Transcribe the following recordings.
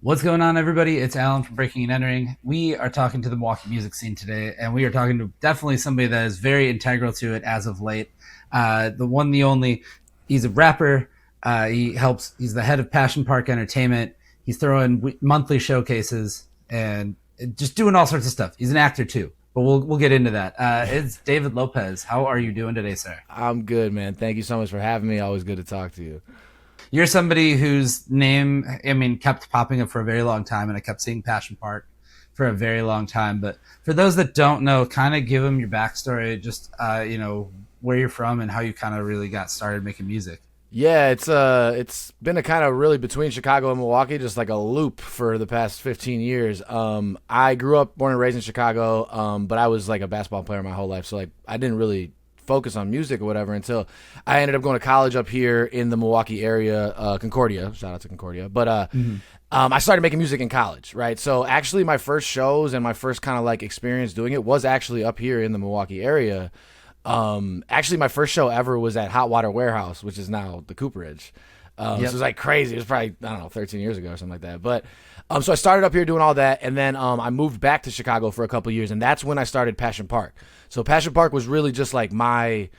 What's going on, everybody? It's Alan from Breaking and Entering. We are talking to the Milwaukee music scene today, and we are talking to definitely somebody that is very integral to it as of late. The one, the only. He's a rapper. He's the head of Passion Park Entertainment. He's throwing monthly showcases and just doing all sorts of stuff. He's an actor too, but we'll get into that. It's David Lopez. How are you doing today, sir? I'm good, man. Thank you so much for having me. Always good to talk to you. You're somebody whose name, I mean, kept popping up for a very long time, and I kept seeing Passion Park for a very long time. But for those that don't know, kind of give them your backstory, just where you're from and how you kind of really got started making music. Yeah, it's been a kind of really between Chicago and Milwaukee, just like a loop for the past 15 years. I grew up, born and raised in Chicago, but I was like a basketball player my whole life, so like I didn't really focus on music or whatever until I ended up going to college up here in the Milwaukee area, Concordia. Shout out to Concordia. But I started making music in college, right? So actually, my first shows and my first kind of like experience doing it was actually up here in the Milwaukee area. Actually, my first show ever was at Hot Water Warehouse, which is now the Cooperage. So it was like crazy. It was probably, I don't know, 13 years ago or something like that. But so I started up here doing all that, and then I moved back to Chicago for a couple of years, and that's when I started Passion Park. So Passion Park was really just like my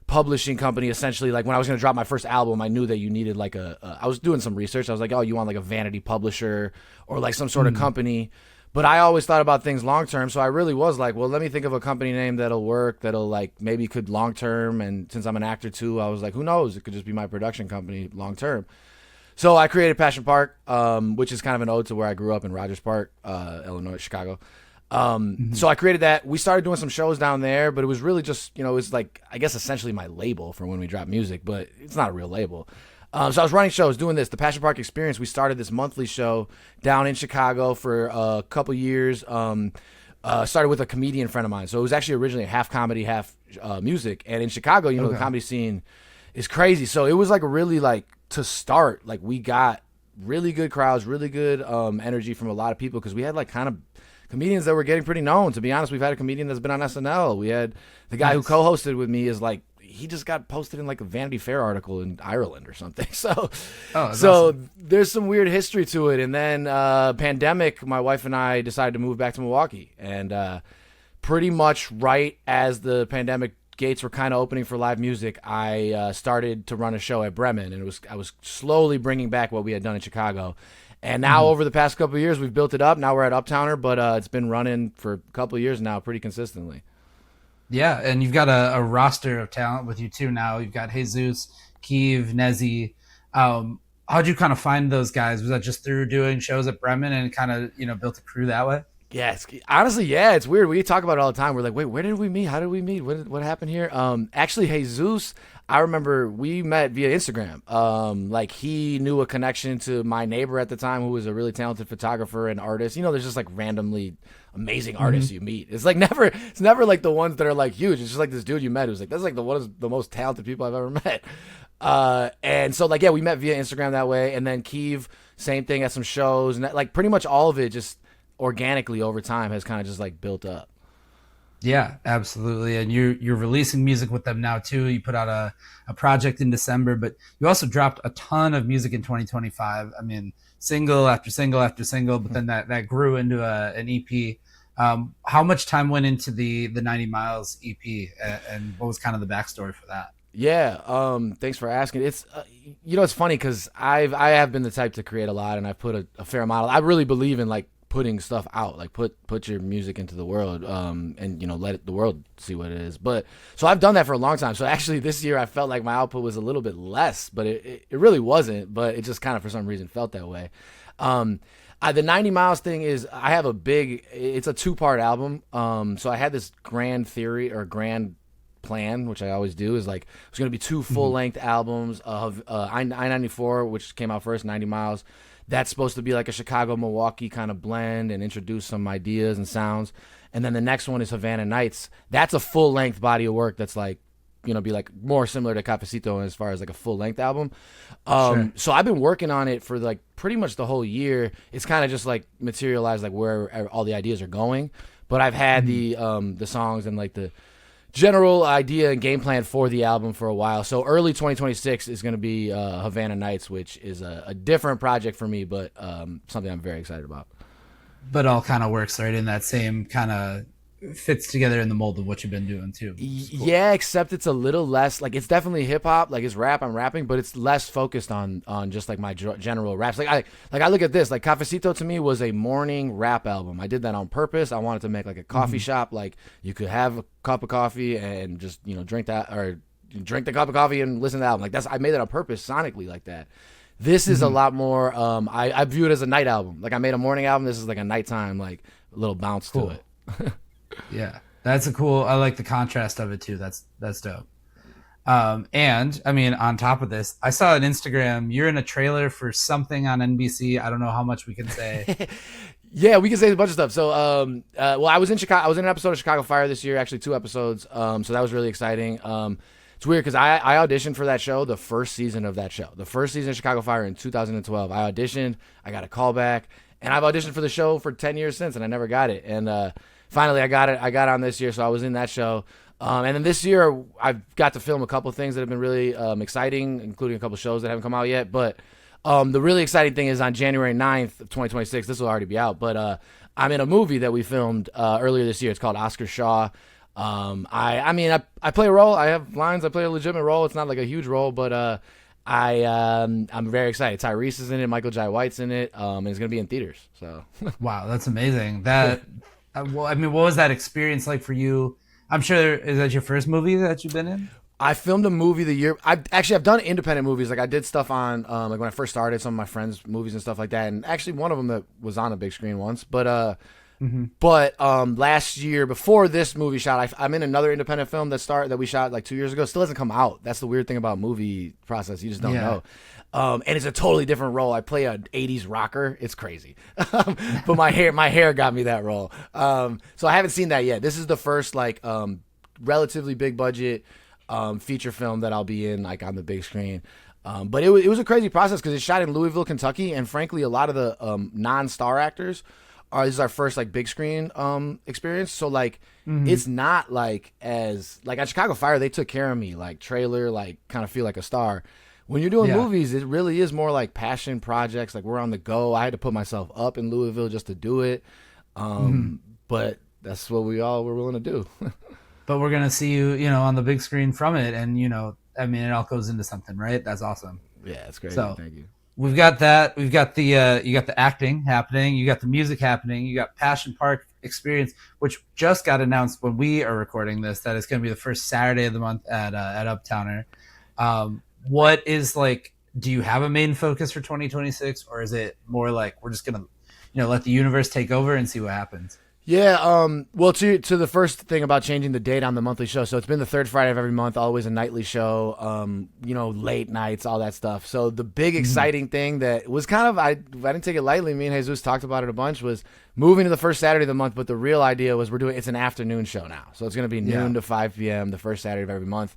publishing company, essentially. Like when I was going to drop my first album, I knew that you needed like I was doing some research. I was like, oh, you want like a vanity publisher or like some sort of company. But I always thought about things long term, so I really was like, well, let me think of a company name that'll work, that'll like maybe could long term. And since I'm an actor too, I was like, who knows? It could just be my production company long term. So I created Passion Park, which is kind of an ode to where I grew up in Rogers Park, Illinois, Chicago. So I created that. We started doing some shows down there, but it was really just, it was like, I guess essentially my label for when we drop music, but it's not a real label. So I was running shows, doing this, the Passion Park Experience. We started this monthly show down in Chicago for a couple years. Started with a comedian friend of mine. So it was actually originally half comedy, half music. And in Chicago, the comedy scene is crazy. So it was like really like to start, like we got really good crowds, really good energy from a lot of people because we had like kind of comedians that were getting pretty known. To be honest, we've had a comedian that's been on SNL. We had the guy who co-hosted with me is like, he just got posted in like a Vanity Fair article in Ireland or something. So, awesome. There's some weird history to it. And then pandemic, my wife and I decided to move back to Milwaukee. And pretty much right as the pandemic gates were kind of opening for live music, I started to run a show at Bremen. And I was slowly bringing back what we had done in Chicago. And now over the past couple of years, we've built it up. Now we're at Uptowner, but it's been running for a couple of years now pretty consistently. Yeah, and you've got a roster of talent with you too now. You've got Jesus, Kiev, Nezi. How'd you kind of find those guys? Was that just through doing shows at Bremen and kind of built a crew that way? Yeah, honestly, yeah, it's weird. We talk about it all the time. We're like, wait, where did we meet? How did we meet? What happened here? Actually, Jesus, I remember we met via Instagram. Like he knew a connection to my neighbor at the time who was a really talented photographer and artist. There's just like randomly amazing artists you meet. It's never like the ones that are like huge. It's just like this dude you met who's like, that's like one of the most talented people I've ever met. And so like, yeah, we met via Instagram that way. And then Kiev, same thing at some shows. And like pretty much all of it just organically over time has kind of just like built up. Yeah, absolutely. And you're releasing music with them now too. You put out a project in December, but you also dropped a ton of music in 2025. I mean, single after single after single, but then that grew into an EP. How much time went into the 90 Miles EP, and what was kind of the backstory for that? Yeah, thanks for asking. It's it's funny because I have been the type to create a lot, and I've put a fair amount. I really believe in like putting stuff out, like put your music into the world, and let the world see what it is. But so I've done that for a long time. So actually this year I felt like my output was a little bit less, but it really wasn't. But it just kind of for some reason felt that way. The 90 Miles thing is I have it's a 2-part album. So I had this grand theory or grand plan, which I always do, is like it's going to be 2 full-length albums of I-94, which came out first, 90 Miles. That's supposed to be like a Chicago-Milwaukee kind of blend and introduce some ideas and sounds. And then the next one is Havana Nights. That's a full-length body of work that's like, be like more similar to Cafecito as far as like a full-length album. Sure. So I've been working on it for like pretty much the whole year. It's kind of just like materialized like where all the ideas are going. But I've had the songs and like the general idea and game plan for the album for a while. So early 2026 is going to be Havana Nights, which is a different project for me, but something I'm very excited about. But all kind of works right in that same kind of fits together in the mold of what you've been doing too. Cool. Yeah, except it's a little less like it's definitely hip hop, like it's rap. I'm rapping, but it's less focused on just like my general raps. Like I look at this like Cafecito to me was a morning rap album. I did that on purpose. I wanted to make like a coffee shop, like you could have a cup of coffee and just drink that or drink the cup of coffee and listen to the album. Like I made it on purpose sonically like that. This is a lot more. I view it as a night album. Like I made a morning album. This is like a nighttime, like a little bounce to it. Yeah, that's a cool. I like the contrast of it too. That's dope. And I mean, on top of this, I saw on Instagram you're in a trailer for something on NBC. I don't know how much we can say. Yeah, we can say a bunch of stuff. So, well, I was in Chicago. I was in an episode of Chicago Fire this year, actually 2 episodes. So that was really exciting. It's weird because I auditioned for that show, the first season of that show, the first season of Chicago Fire in 2012. I auditioned, I got a call back, and I've auditioned for the show for 10 years since, and I never got it. And finally, I got it. I got on this year, so I was in that show. And then this year, I've got to film a couple of things that have been really exciting, including a couple of shows that haven't come out yet. But the really exciting thing is on January 9th of 2026, this will already be out, but I'm in a movie that we filmed earlier this year. It's called Oscar Shaw. I play a role. I have lines. I play a legitimate role. It's not like a huge role, but I'm very excited. Tyrese is in it. Michael Jai White's in it. And it's going to be in theaters. So Wow, that's amazing. That well, I mean, what was that experience like for you? I'm sure, is that your first movie that you've been in? I filmed a movie the year. I've done independent movies. Like I did stuff on like when I first started, some of my friends' movies and stuff like that. And actually, one of them that was on a big screen once. But last year before this movie shot, I'm in another independent film that we shot like 2 years ago. It still hasn't come out. That's the weird thing about movie process. You just don't know. And it's a totally different role. I play an 80s rocker. It's crazy. But my hair got me that role. So I haven't seen that yet. This is the first like relatively big budget feature film that I'll be in like on the big screen. But it was a crazy process because it's shot in Louisville, Kentucky, and frankly, a lot of the non-star actors this is our first like big screen experience. So like it's not like as like at Chicago Fire they took care of me like trailer like kind of feel like a star. When you're doing movies, it really is more like passion projects. Like we're on the go. I had to put myself up in Louisville just to do it. But that's what we're willing to do. But we're gonna see you, on the big screen from it, and I mean, it all goes into something, right? That's awesome. Yeah, it's great. So, thank you. We've got that. We've got the you got the acting happening. You got the music happening. You got Passion Park Experience, which just got announced when we are recording this. That it's going to be the first Saturday of the month at Uptowner. What is like? Do you have a main focus for 2026, or is it more like we're just gonna, let the universe take over and see what happens? Yeah, well, to the first thing about changing the date on the monthly show, so it's been the third Friday of every month, always a nightly show, late nights, all that stuff. So the big exciting thing that was kind of, I didn't take it lightly, me and Jesus talked about it a bunch, was moving to the first Saturday of the month, but the real idea was it's an afternoon show now. So it's going to be noon to 5 p.m. the first Saturday of every month.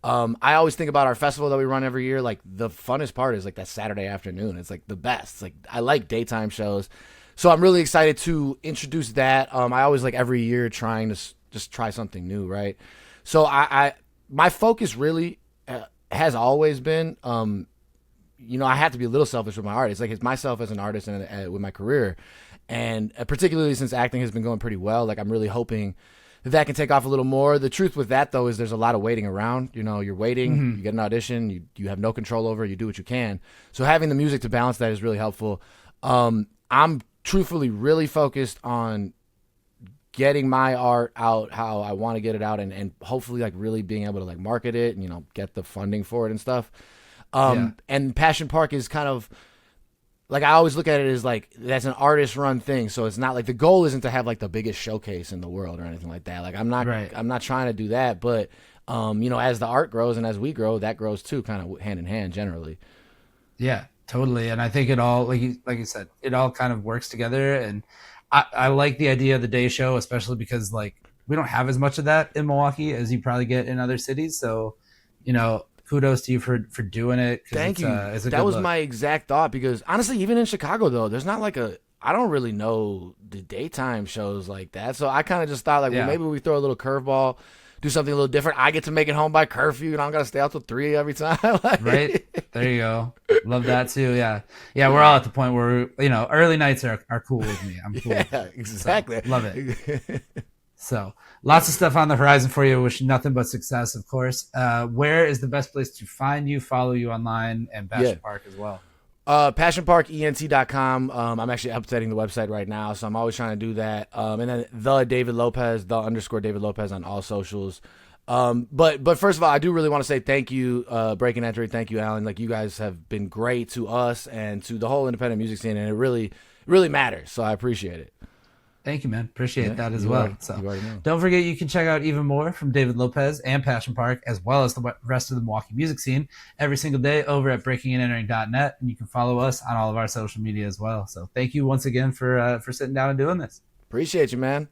I always think about our festival that we run every year, like the funnest part is like that Saturday afternoon. It's like the best. It's like I like daytime shows. So I'm really excited to introduce that. I always like every year trying to just try something new, right? So my focus really has always been, I have to be a little selfish with my art. It's like it's myself as an artist and with my career, and particularly since acting has been going pretty well, like I'm really hoping that can take off a little more. The truth with that though is there's a lot of waiting around. You're waiting, you get an audition, you have no control over it, you do what you can. So having the music to balance that is really helpful. I'm truthfully really focused on getting my art out how I want to get it out and hopefully like really being able to like market it and get the funding for it and stuff. And Passion Park is kind of like I always look at it as like that's an artist run thing, so it's not like the goal isn't to have like the biggest showcase in the world or anything like that. Like I'm not trying to do that, but as the art grows and as we grow, that grows too, kind of hand in hand generally. Yeah. Totally, and I think it all, like you said, it all kind of works together. And I like the idea of the day show, especially because like we don't have as much of that in Milwaukee as you probably get in other cities. So, kudos to you for doing it. Thank you. That was my exact thought because honestly, even in Chicago though, there's not like I don't really know the daytime shows like that. So I kind of just thought like, well, maybe we throw a little curveball do something a little different. I get to make it home by curfew, and I don't got to stay out till 3 every time. Like, Right. There you go. Love that too. Yeah. Yeah. We're all at the point where, early nights are cool with me. I'm cool. Yeah, exactly. So, love it. So lots of stuff on the horizon for you. Wish you nothing but success, of course. Where is the best place to find you, follow you online, and Passion Park as well? PassionParkENT.com. I'm actually updating the website right now, so I'm always trying to do that. And then the David Lopez, _ David Lopez on all socials. But first of all, I do really want to say thank you, Breaking Entry. Thank you, Alan. Like, you guys have been great to us and to the whole independent music scene, and it really, really matters. So I appreciate it. Thank you, man. Appreciate that as well. You already know. Don't forget, you can check out even more from David Lopez and Passion Park, as well as the rest of the Milwaukee music scene, every single day over at breakingandentering.net. And you can follow us on all of our social media as well. So thank you once again for sitting down and doing this. Appreciate you, man.